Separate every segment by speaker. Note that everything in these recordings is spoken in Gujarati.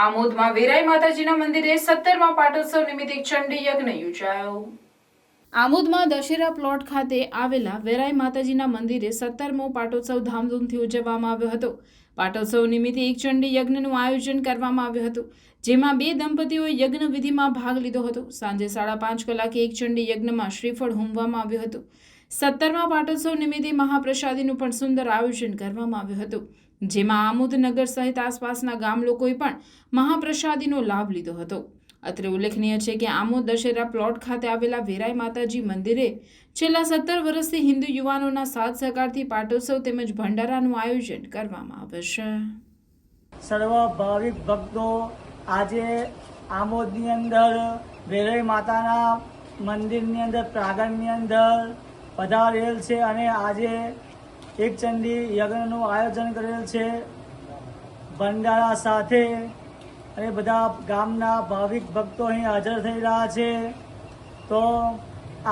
Speaker 1: આમોદમાં વેરાઈ માતાજીના મંદિરે 17મા પાટોત્સવ નિમિત્તે ચંડી યજ્ઞ યોજાયો। આમોદમાં દશેરા પ્લોટ ખાતે આવેલા વેરાઈ માતાજીના મંદિરે 17મો પાટોત્સવ ધામધૂમથી ઉજવવામાં આવ્યો હતો। પાટોત્સવ નિમિત્તે એક ચંડી યજ્ઞનું આયોજન કરવામાં આવ્યું હતું, જેમાં 2 દંપતીઓએ યજ્ઞ વિધિમાં ભાગ લીધો હતો। સાંજે 5:30 કલાકે એક ચંડી યજ્ઞમાં શ્રીફળ હોમવામાં આવ્યું હતું। 17મા પાટોત્સવ નિમિત્તે મહાપ્રસાદીનું પણ સુંદર આયોજન કરવામાં આવ્યું હતું, જેમાં આમોદ નગર સહિત આસપાસના ગામ લોકોએ પણ મહાપ્રસાદીનો લાભ લીધો હતો। અત્રે ઉલ્લેખનીય છે કે આમોદ દશેરા પ્લોટ ખાતે આવેલા વેરાઈ માતાજી મંદિરે છેલ્લા 17 વર્ષથી હિન્દુ યુવાનોના સાથ સહકારથી પાટોત્સવ તેમજ ભંડારાનું આયોજન કરવામાં આવે છે।
Speaker 2: સર્વ ભાવિક ભક્તો આજે આમોદની અંદર વેરાઈ માતાના મંદિરની અંદર પ્રાંગણની અંદર પધારેલ છે અને આજે એક ચંડી યજ્ઞનું આયોજન કરેલ છે ભંડારા સાથે, અને બધા ગામના ભાવિક ભક્તો અહીં હાજર થઈ રહ્યા છે। તો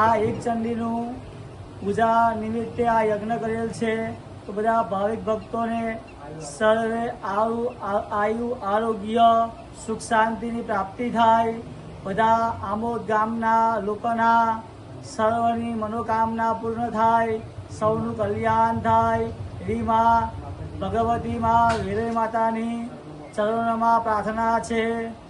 Speaker 2: આ એક ચંડીનું પૂજા નિમિત્તે આ યજ્ઞ કરેલ છે, તો બધા ભાવિક ભક્તોને સર્વે આયુ આરોગ્ય સુખ શાંતિની પ્રાપ્તિ થાય। બધા આમોદ ગામના લોકોના સર્વની મનોકામના પૂર્ણ થાય, સૌનું કલ્યાણ થાય એવી માં ભગવતી માં વેરાઈ માતાની ચરણોમાં પ્રાર્થના છે।